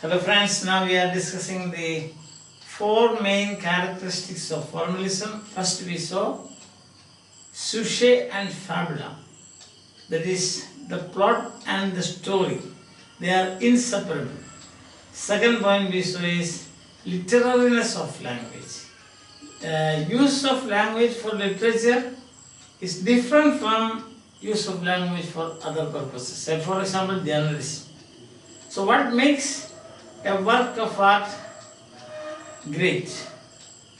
Hello friends, now we are discussing the four main characteristics of formalism. First we saw sujet and fabula, that is the plot and the story, they are inseparable. Second point we saw is literariness of language. Use of language for literature is different from use of language for other purposes. Say for example journalism. So what makes a work of art great?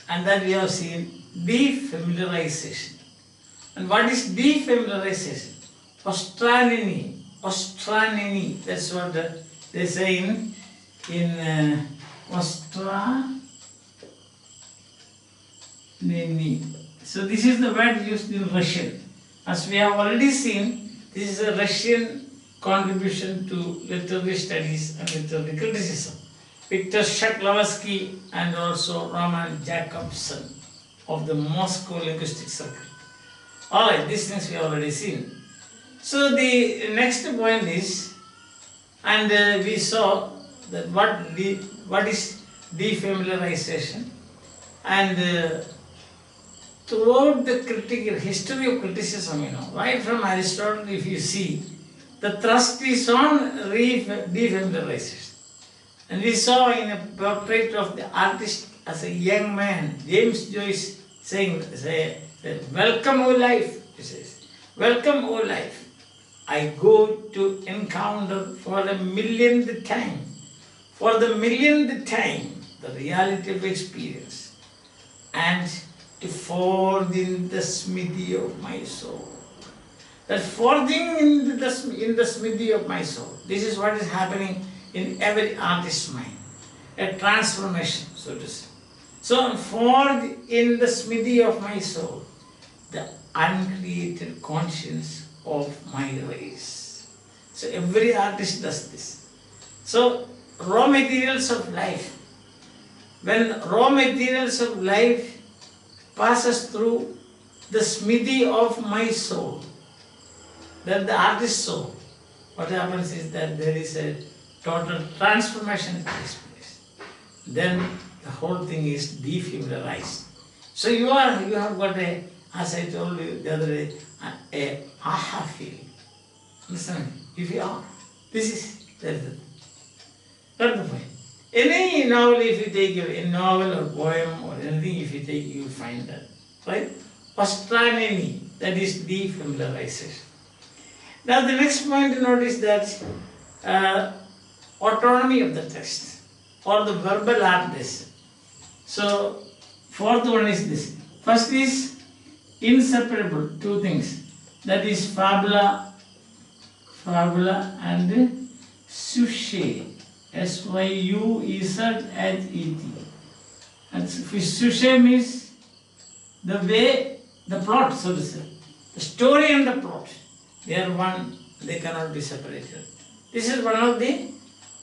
And that we have seen defamiliarization. And what is defamiliarization? Ostranini, that's what they say in ostranini. So this is the word used in Russian. As we have already seen, this is a Russian contribution to literary studies and literary criticism. Victor Shklovsky and also Roman Jakobson of the Moscow Linguistic Circle. Alright, these things we have already seen. So the next point is, and we saw that what is defamiliarization, and throughout the history of criticism, right from Aristotle, if you see, the thrust is on defamiliarization. And we saw in a portrait of the artist as a young man, James Joyce saying, welcome O life, he says, welcome O life. I go to encounter for the millionth time, the reality of experience, and to forge in the smithy of my soul. That forging in the smithy of my soul. This is what is happening in every artist's mind. A transformation, so to say. So, forge in the smithy of my soul, the uncreated conscience of my race. So, every artist does this. So, raw materials of life. When raw materials of life passes through the smithy of my soul, then the artist's soul, what happens is that there is a total transformation that takes place. Then the whole thing is defamiliarized. So you have got a, as I told you the other day, a aha feeling. Understand? If you are, that is the point. Any novel, if you take a novel or poem or anything, if you take, you will find that. Right? Ostranini, that is defamiliarization. Now the next point to note is that autonomy of the text or the verbal art lesson. So fourth one is this. First is inseparable, two things. That is fabula and sujet. Syuzet. And sujet means the way, the plot, so to say. The story and the plot. They are one, they cannot be separated. This is one of the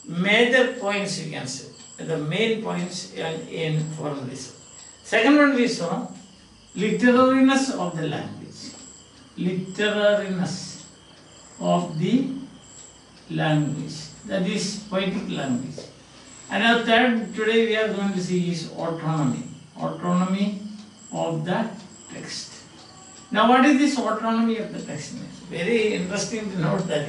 major points you can say, the main points in formalism. Second one we saw, literariness of the language. Literariness of the language, that is poetic language. And our third today we are going to see is autonomy. Autonomy of the text. Now what is this autonomy of the text means? Very interesting to note that,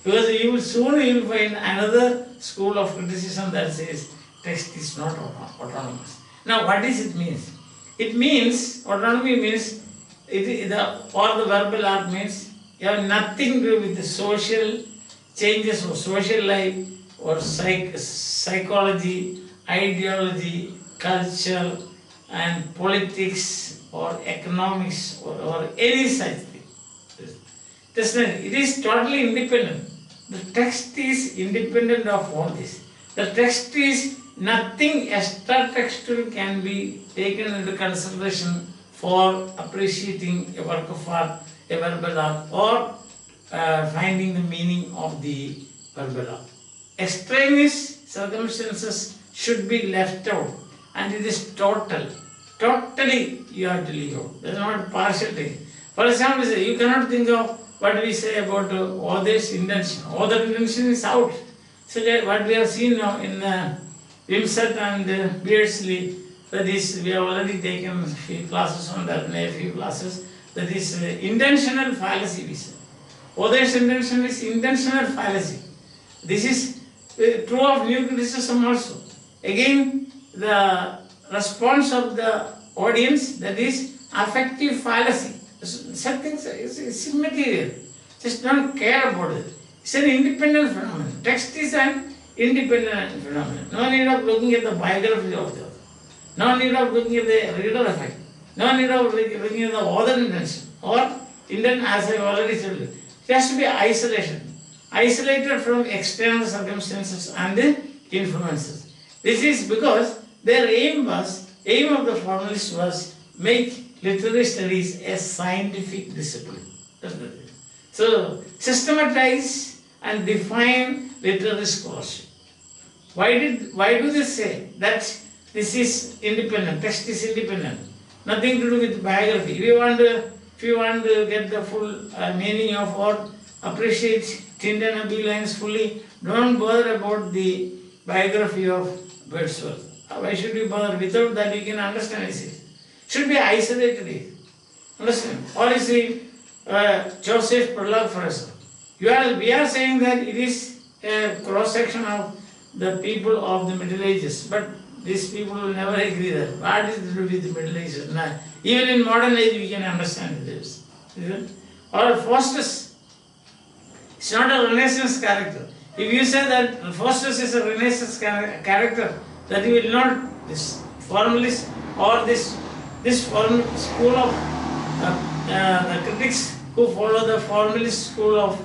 because you will soon find another school of criticism that says text is not autonomous. Now what does it mean? It means, autonomy means, or the verbal art means, you have nothing to do with the social changes or social life or psychology, ideology, culture and politics or economics or any such thing. It is totally independent. The text is independent of all this. The text is nothing extra textual can be taken into consideration for appreciating a work of art, a verbal art, or finding the meaning of the verbal art. Extraneous circumstances should be left out, and it is total. Totally you have to leave out. There is not partial thing. For example, you cannot think of what we say about author's intention. Author intention is out. So that what we have seen now in Wimsett and Beardsley, that is, we have already taken a few classes on that, a few classes, that is intentional fallacy, we say. Others' intention is intentional fallacy. This is true of new criticism also. Again, the response of the audience, that is affective fallacy. Something is immaterial. Just don't care about it. It's an independent phenomenon. Text is an independent phenomenon. No need of looking at the biography of the author. No need of looking at the reader effect. No need of looking at the author intention. Or intent, as I already said, it has to be isolation. Isolated from external circumstances and influences. This is because their aim of the formalists was make literary studies a scientific discipline. So, systematize and define literary scholarship. Why do they say that this is independent, text is independent, nothing to do with biography? If you want to get the full meaning of or appreciate Tyndall and lines fully, don't bother about the biography of Wordsworth. Why should you bother? Without that you can understand it. Should be isolated. Understand? Or you see Joseph Prologue, for example. We are saying that it is a cross-section of the people of the Middle Ages, but these people will never agree that. What is to do with the Middle Ages? Nah. Even in modern age we can understand this. Or Faustus. It's not a Renaissance character. If you say that Faustus is a Renaissance character, that you will not, this formalist or this school of the critics who follow the formalist school of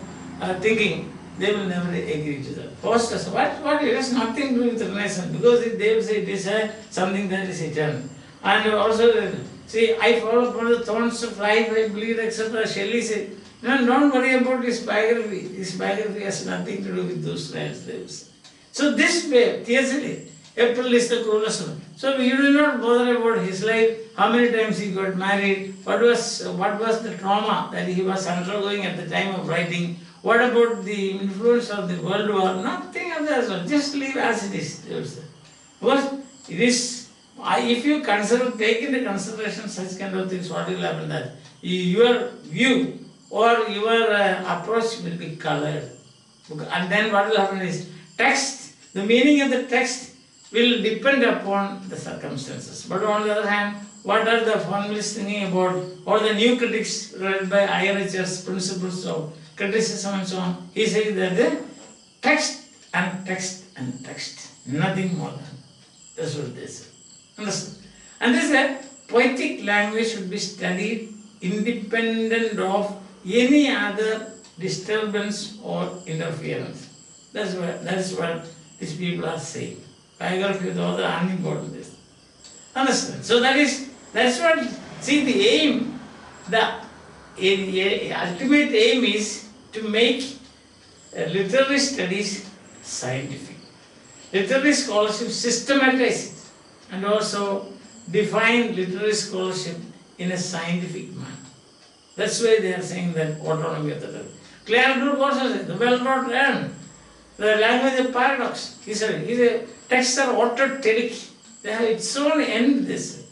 thinking, they will never agree to that. Faustus, what it has nothing to do with Renaissance, because they will say it is something that is eternal. And also, see, I follow upon the thorns of life, I believe, etc. Shelley said, no, don't worry about his biography. His biography has nothing to do with those lines. So this way, theoretically, April is the cruelest one. So you do not bother about his life, how many times he got married, what was the trauma that he was undergoing at the time of writing, what about the influence of the World War, nothing of that sort. Just leave as it is. Because it is, if you take into consideration such kind of things, what will happen that your view or your approach will be colored. And then what will happen is text, the meaning of the text will depend upon the circumstances. But on the other hand, what are the formalists thinking about, or the new critics read by IRHS, Principles of Criticism and so on, he says that the text and text and text, nothing more than. That's what they say. Understand? And this is that poetic language should be studied independent of any other disturbance or interference. That is what these people are saying. Biography of the author, unimportant this. Understand? So that's what, see, the aim, the ultimate aim is to make literary studies scientific. Literary scholarship systematize it and also define literary scholarship in a scientific manner. That's why they are saying that autonomy of the language. Clare Group also says, the well-taught learn. The language of paradox. He said, texts are autotelic. They have its own end, this.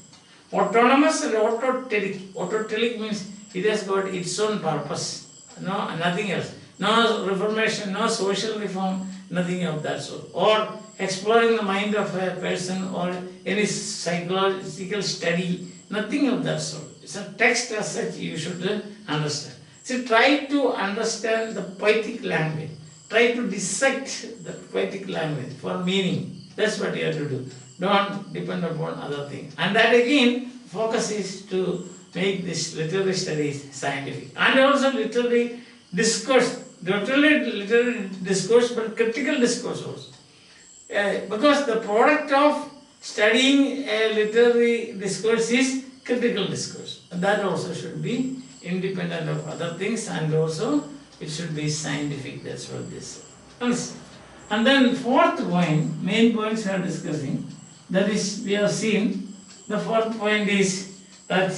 Autonomous and autotelic. Autotelic means it has got its own purpose. No, nothing else. No reformation, no social reform, nothing of that sort. Or exploring the mind of a person or any psychological study, nothing of that sort. It's a text as such you should understand. So try to understand the poetic language. Try to dissect the poetic language for meaning. That's what you have to do. Don't depend upon other things. And that again, focus is to make this literary studies scientific. And also literary discourse. Not only literary discourse, but critical discourse also. Because the product of studying a literary discourse is critical discourse. And that also should be independent of other things, and also it should be scientific. That's what this is. And then fourth point, main points we are discussing, that is, we have seen, the fourth point is that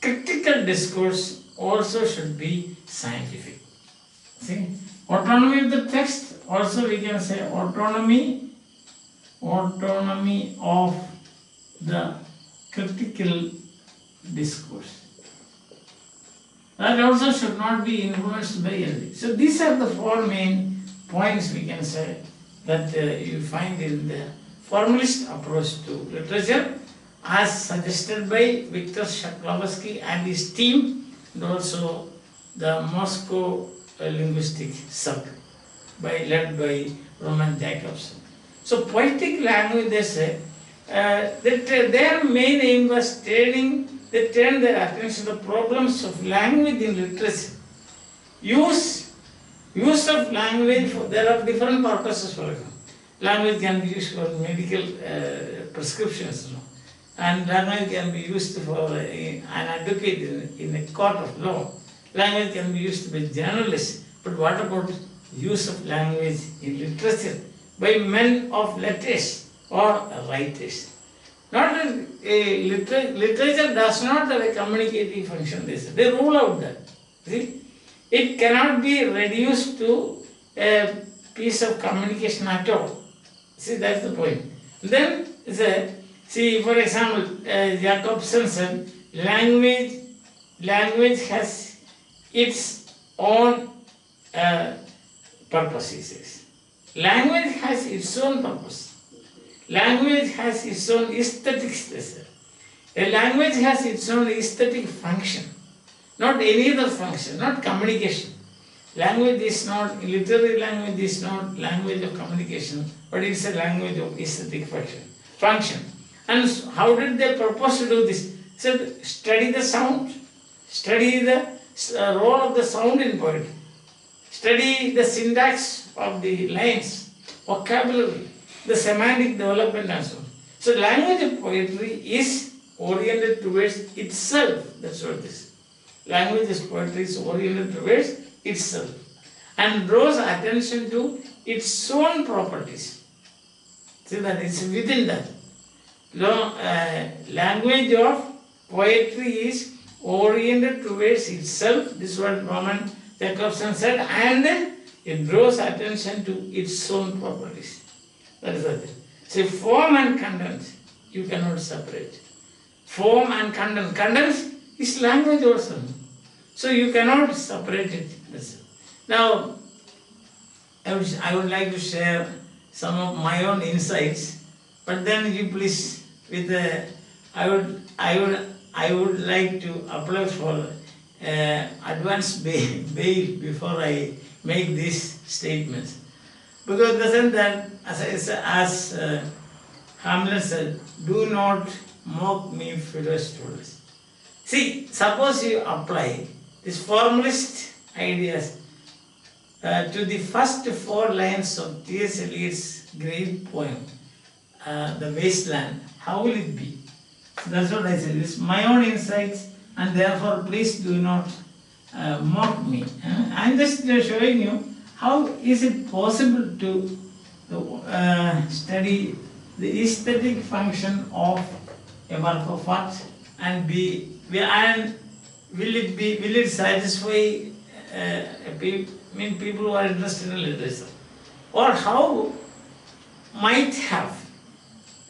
critical discourse also should be scientific. See, autonomy of the text, also we can say autonomy of the critical discourse. That also should not be influenced by anything. So these are the four main points we can say that you find in the formalist approach to literature as suggested by Viktor Shklovsky and his team, and also the Moscow linguistic circle led by Roman Jacobson. So poetic language, they say, their main aim was they turned their attention to the problems of language in literature. Use of language, there are different purposes for example. Language can be used for medical prescriptions, and language can be used for an advocate in a court of law. Language can be used by journalists, but what about use of language in literature by men of letters or writers? Not literature does not have a communicative function. They rule out that. See, it cannot be reduced to a piece of communication at all. See, that's the point. Then, see, for example, Jacobson said, language has its own purpose, he says. Language has its own purpose. Language has its own aesthetics, they say. A language has its own aesthetic function, not any other function, not communication. Language is not, literary language is not language of communication, but it's a language of aesthetic function. And how did they propose to do this? Said, study the sound, study the role of the sound in poetry, study the syntax of the lines, vocabulary, the semantic development and so on. So language of poetry is oriented towards itself. That's what this is. Language of poetry is oriented towards itself and draws attention to its own properties. See that it's within that. Language of poetry is oriented towards itself. This is what Roman Jacobson said, and it draws attention to its own properties. That is the thing. So form and content, you cannot separate. Form and content. Content is language also. So you cannot separate it. Now, I would like to share some of my own insights, but then you please, I would like to apply for advance bail before I make these statements. Because doesn't that, as Hamlet said, do not mock me, fellow students. See, suppose you apply these formalist ideas to the first four lines of T.S. Eliot's great poem, The Wasteland, how will it be? That's what I said. It's my own insights, and therefore please do not mock me. I'm just showing you how is it possible to study the aesthetic function of a work of art and will it satisfy people who are interested in literature, or how might have.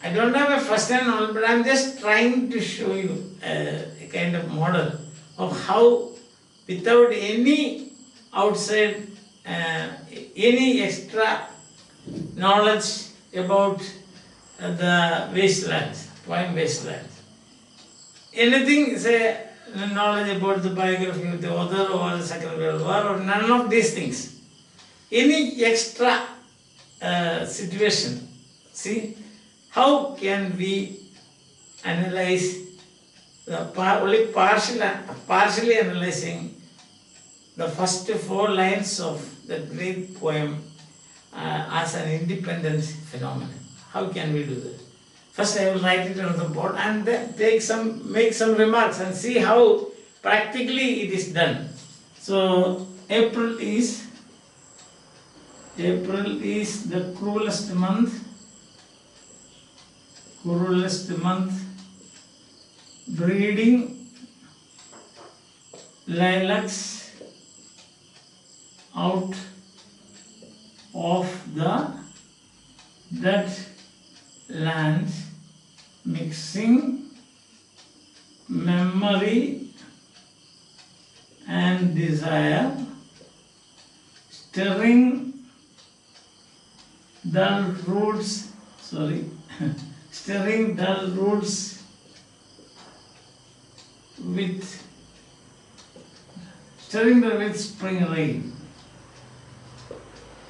I don't have a first-hand knowledge, but I'm just trying to show you a kind of model of how, without any outside, any extra knowledge about the wasteland, poem wasteland. Anything, say, knowledge about the biography of the author or the Second World War or none of these things. Any extra situation, see, how can we analyze only partially analyzing the first four lines of the great poem as an independent phenomenon? How can we do that? First I will write it on the board and then make some remarks and see how practically it is done. So April is the cruelest month, breeding lilacs out of the dead lands, mixing memory and desire, stirring dull roots, stirring dull roots with spring rain.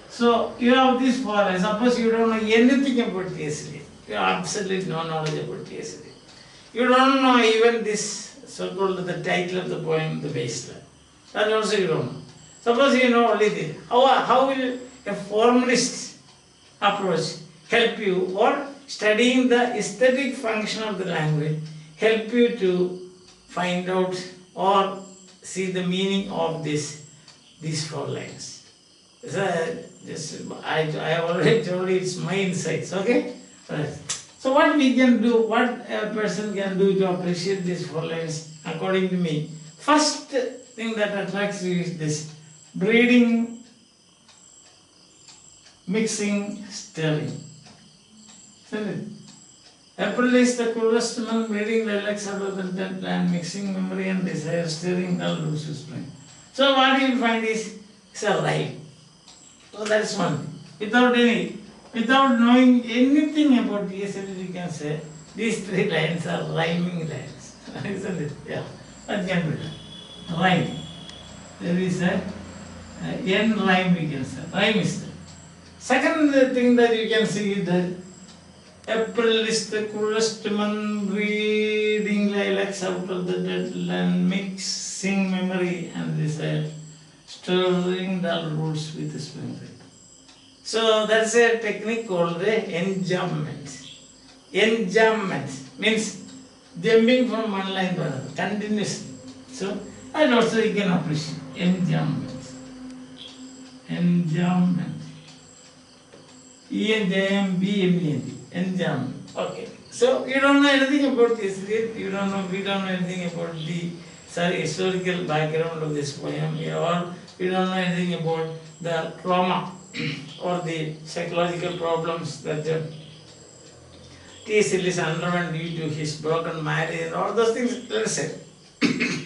So you have this forest. Suppose you don't know anything about TSD. You have absolutely no knowledge about TSD. You don't know even this so-called the title of the poem, The Wasteland. That also you don't know. Suppose you know only this. How will a formalist approach help you, or studying the aesthetic function of the language help you to find out or see the meaning of these 4 lines? So, I have already told you it's my insights, okay? Right. So what we can do, what a person can do to appreciate these 4 lines, according to me, first thing that attracts you is this: breeding, mixing, stirring. Isn't it? April is the coolest month, breeding lilacs out of the dead land, mixing memory and desire, stirring dull roots to spring. So what you will find is, it's a rhyme. So that's one thing. Without knowing anything about TSL, you can say these 3 lines are rhyming lines. Isn't it? Yeah. That can be done. Rhyme. There is a N rhyme, we can say. Rhyme is there. Second thing that you can see is that April is the coolest month, breeding lilacs out of the dead land, mixing memory and desire, stirring dull roots with the spring rain. So that's a technique called enjambment. Enjambment means jumping from one line to another, continuously. So that also you can appreciate. Enjambment. Enjambment. E-N-J-M-B-M-E-N-T. Enjambment. Okay. So you don't know anything about this. We don't know anything about the historical background of this poem, or we don't know anything about the trauma or the psychological problems that T.S. Eliot underwent due to his broken marriage and all those things. Let us say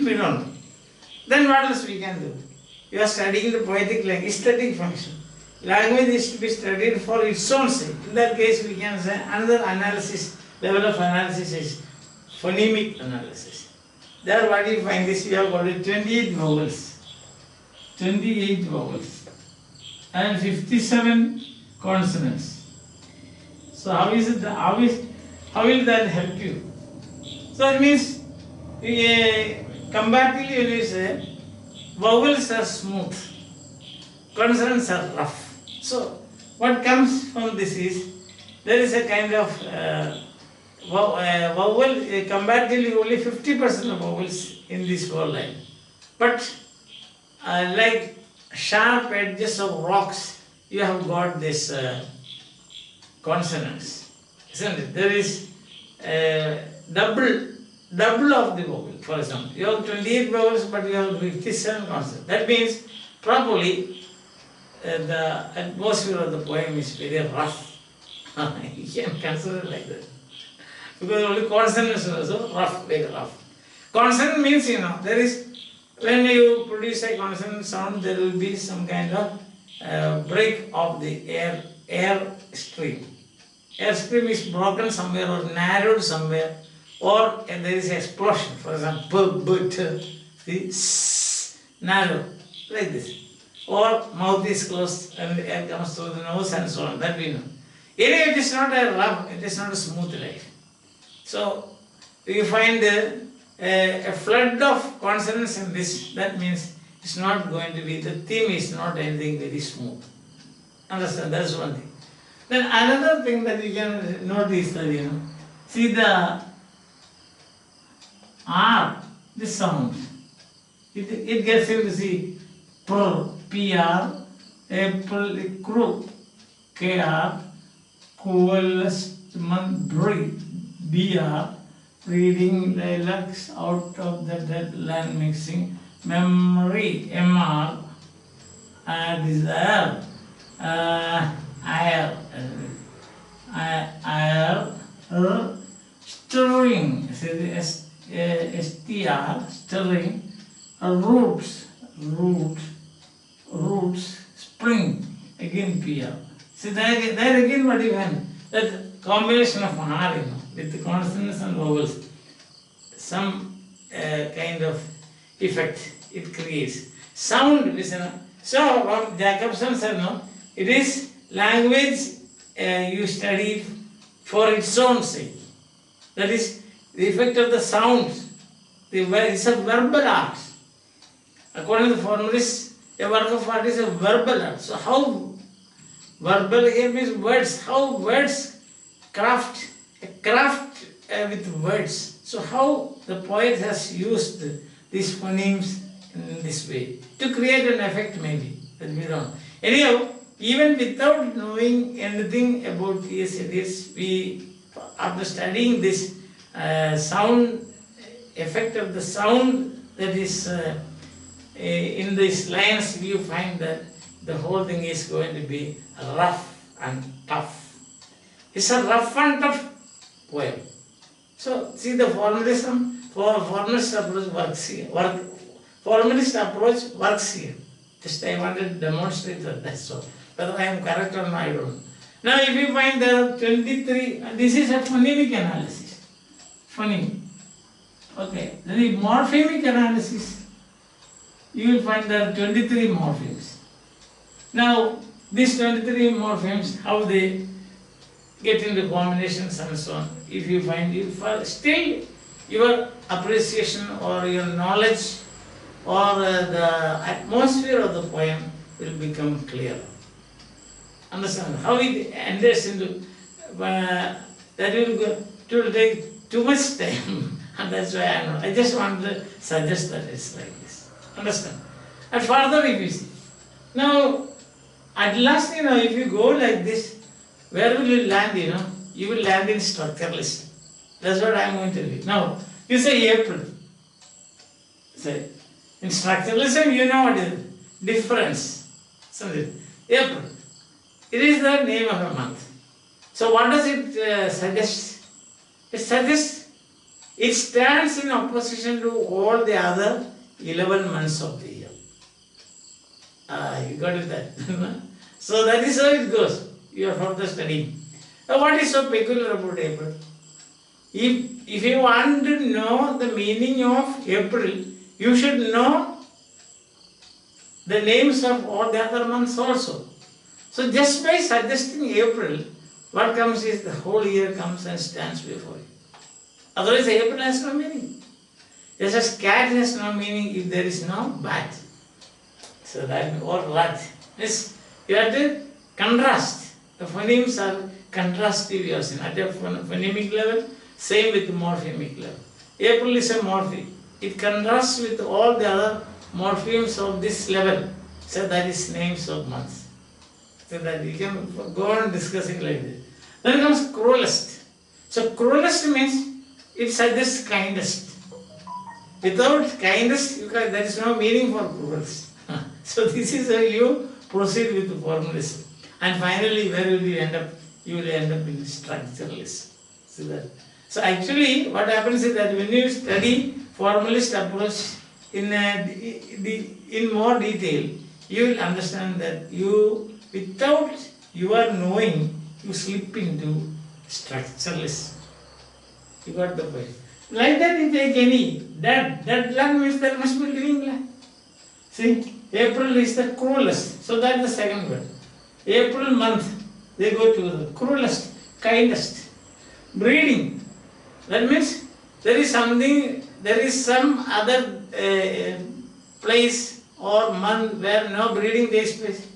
we don't know. Then what else we can do? You are studying the poetic language, aesthetic function. Language is to be studied for its own sake. In that case, we can say another analysis, level of analysis is phonemic analysis. There what you find is you have got 28 vowels. 28 vowels and 57 consonants. So how will that help you? So it means comparatively when you say vowels are smooth, consonants are rough. So what comes from this is there is a kind of vowel, comparatively only 50% of vowels in this whole line. But like sharp edges of rocks, you have got this consonants, isn't it? There is double of the vowel. For example, you have 28 vowels, but you have 57 consonants. That means probably the atmosphere of the poem is very rough. You can consider it like that. Because only consonants are so rough, very rough. Consonant means, there is, when you produce a consonant sound, there will be some kind of break of the air stream. Air stream is broken somewhere or narrowed somewhere, or there is an explosion. For example, see, narrow, like this. Or mouth is closed and the air comes through the nose and so on, that we know. Anyway, it is not a rough, it is not a smooth life. So, you find a flood of consonants in this, that means it's not going to be, the theme is not anything very smooth. Understand, that's one thing. Then another thing that you can notice that, see the R, this sound, it gets you to see PR, April, Crook, KR, coolest month, BR, breeding lilacs out of the dead land, mixing memory, MR, desire, air, stirring, STR, stirring, roots, spring, again PR. See, there again what you have, that combination of R, with the consonants and vowels, some kind of effect it creates. Sound, listen. So, Jacobson said, no, it is language you study for its own sake. That is, the effect of the sounds. It's a verbal art. According to the formalists, a work of art is a verbal art. So, how verbal here means words. How words craft with words. So, how the poet has used these phonemes in this way to create an effect, maybe, that we don't know. Anyhow, even without knowing anything about this, we, after studying this sound, effect of the sound that is in these lines, you find that the whole thing is going to be rough and tough. It's a rough and tough poem. So, see the formalism, formalist approach works here. Formalist approach works here. Just I wanted to demonstrate that, that's all. Whether I am correct or not, I don't know. Now, if you find there are 23, this is a phonemic analysis. Phonemic. Okay. Then the morphemic analysis, you will find there are 23 morphemes. Now, these 23 morphemes, how they get into combinations and so on. If you find still your appreciation or your knowledge or the atmosphere of the poem will become clearer. Understand how it enters into that will take too much time, and that's why I just want to suggest that it's like this. Understand? And further, if you see, now at last, if you go like this, where will you land? You will land in structuralism. That's what I am going to tell you. Now, you say April. Say, in structuralism, you know what is it? Difference. Something. April. It is the name of a month. So, what does it suggest? It suggests it stands in opposition to all the other 11 months of the year. You got it that? So, that is how it goes. You are further studying. Now, what is so peculiar about April? If you want to know the meaning of April, you should know the names of all the other months also. So just by suggesting April, what comes is the whole year comes and stands before you. Otherwise, April has no meaning. Just as cat has no meaning if there is no bat. So that, or rat. Yes, you have to contrast. The phonemes are contrastive, you have seen. At a phonemic level, same with the morphemic level. April is a morpheme. It contrasts with all the other morphemes of this level. So that is names of months. So that you can go on discussing like this. Then comes cruelest. So cruelest means it suggests kindest. Without kindest, there is no meaning for cruelest. So this is how you proceed with the formalism. And finally, where will you end up? You will end up in structuralism. See that? So actually, what happens is that when you study formalist approach in more detail, you will understand that without your knowing, you slip into structuralism. You got the point. Like that, you take any dead land means there must be living land. See, April is the cruelest. So that's the second word. April month, they go to the cruelest, kindest. Breeding. That means there is some other place or month where no breeding takes place.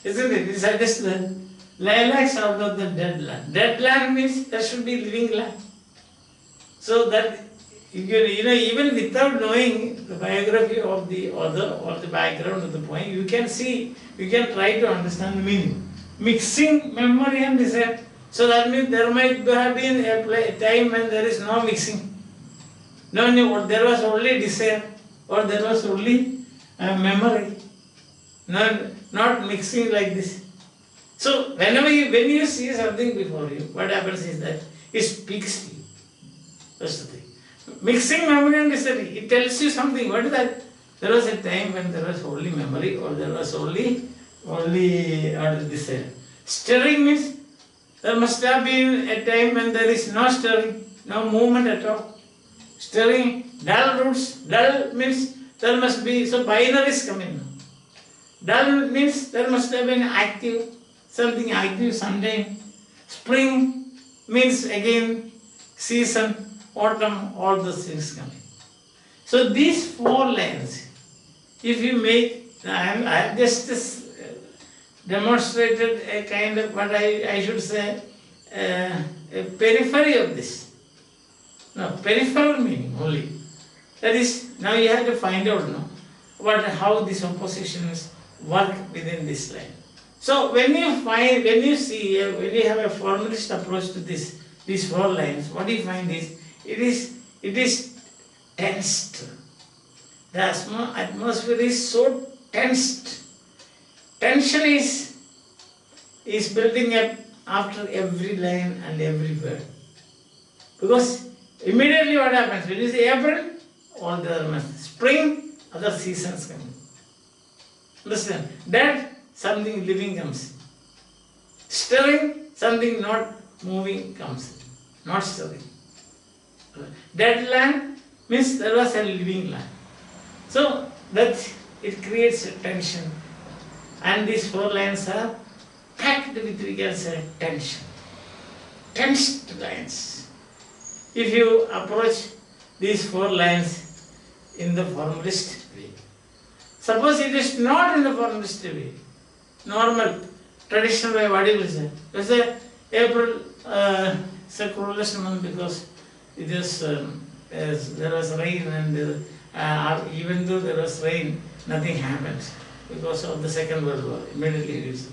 Isn't it? It's just the lilacs out of the dead land. Dead land means there should be living land. So that, even without knowing the biography of the author or the background of the poem, you can try to understand the meaning. Mixing memory and desire. So that means there might have been a time when there is no mixing. No, there was only desire or there was only memory. not mixing like this. So when you see something before you, what happens is that it speaks to you. That's the thing. Mixing memory and study, it tells you something. What is that? There was a time when there was only memory, or there was only this. Stirring means there must have been a time when there is no stirring, no movement at all. Stirring, dull roots. Dull means there must be, so binaries come in. Dull means there must have been active, something active sometime. Spring means again season, autumn, all those things come in. So these four lines, if you make, I have just demonstrated a kind of what I should say, a periphery of this. No, peripheral meaning only. That is, now you have to find out how these oppositions work within this line. So when you have a formalist approach to these four lines, what you find is, it is tensed. The atmosphere is so tensed. Tension is building up after every line and every word. Because immediately what happens? When you say April, all the other months. Spring, other seasons come in. Understand? That something living comes in. Stirring, something not moving comes in. Not stirring. Dead land means there was a living land. So that it creates a tension. And these four lines are packed with, we can say, tension. Tensed lines. If you approach these four lines in the formalist way, suppose it is not in the formalist way, normal, traditional way, what you will say? You say April is a cruelest month because it is, there was rain, and even though there was rain, nothing happens because of the Second World War. Immediately you say,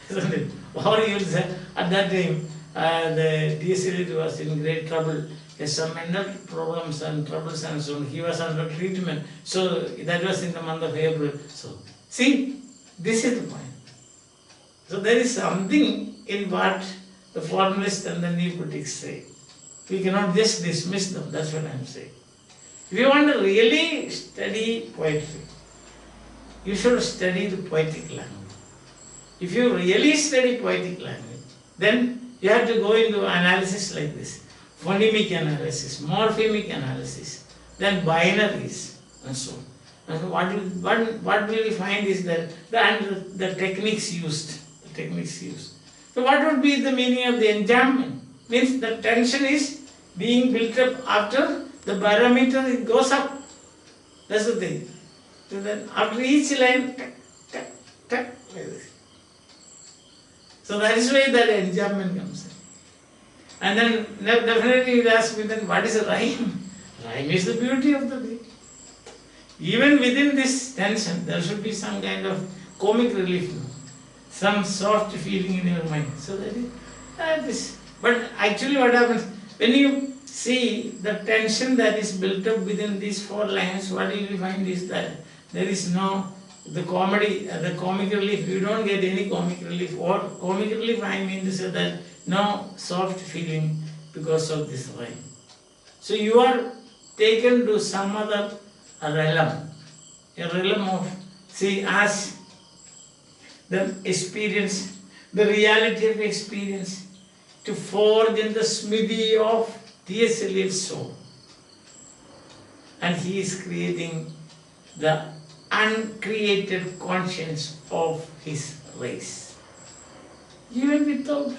isn't it? Or you will say, at that time, the DSLIT was in great trouble. He has some mental problems and troubles and so on. He was under treatment. So that was in the month of April. So, see, this is the point. So there is something in what the formalists and the new critics say. We cannot just dismiss them, that's what I am saying. If you want to really study poetry, you should study the poetic language. If you really study poetic language, then you have to go into analysis like this. Phonemic analysis, morphemic analysis, then binaries and so on. And what will you find is that the techniques used. So what would be the meaning of the enjambment? Means the tension is being built up after the barometer, it goes up. That's the thing. So then after each line, tak, tak, tak, like this. So that is why that enjambment comes in. And then definitely you will ask me, then what is a rhyme? Rhyme is the beauty of the thing. Even within this tension, there should be some kind of comic relief, some soft feeling in your mind. So that is this. But actually what happens, when you see the tension that is built up within these four lines, what you will find is that there is no, the comic relief, you don't get any comic relief. Or comic relief, I mean to say that no soft feeling because of this rhyme. So you are taken to some other realm, a realm of, see, as the experience, the reality of experience, to forge in the smithy of T.S. Eliot's soul. And he is creating the uncreated conscience of his race. Even without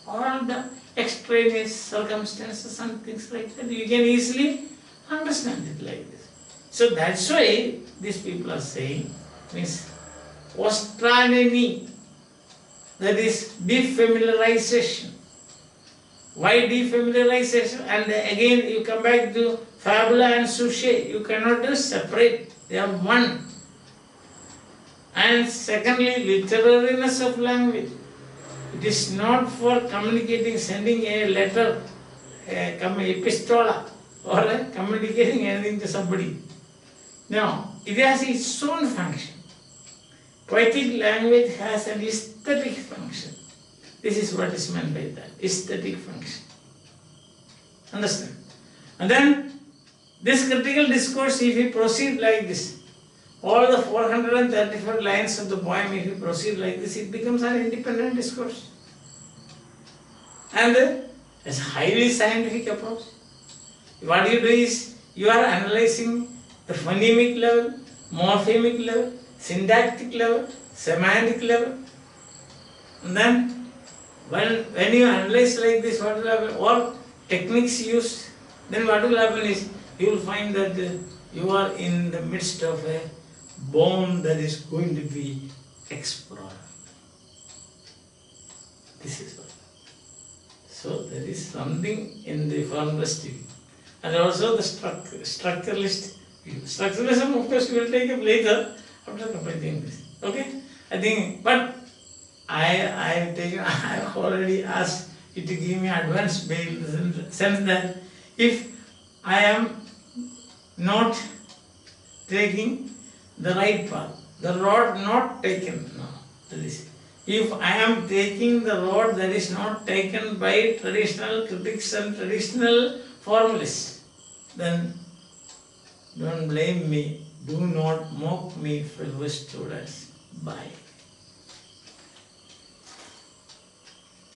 all the extraneous circumstances and things like that, you can easily understand it like this. So that's why these people are saying, means ostranemy, that is defamiliarization. Why defamiliarization? And again you come back to fabula and sujet. You cannot just separate, they are one. And secondly, literariness of language. It is not for communicating, sending a letter, epistola, or communicating anything to somebody. No, it has its own function. Poetic language has an aesthetic function. This is what is meant by that, aesthetic function. Understand? And then this critical discourse, if you proceed like this, all the 434 lines of the poem, if you proceed like this, it becomes an independent discourse. And it's a highly scientific approach. What you do is, you are analyzing the phonemic level, morphemic level, syntactic level, semantic level. And then, when you analyze like this, what will happen? Or techniques used, then what will happen is, you will find that you are in the midst of a bone that is going to be explored. This is what. So there is something in the formalist view. And also the structuralist view. Structuralism, of course, we will take up later after completing this. Okay? I think, but I have already asked you to give me advance bail in the sense that if I am not taking the right path, the road not taken, no, that is, if I am taking the road that is not taken by traditional critics and traditional formalists, then don't blame me, do not mock me, fellow students. Bye.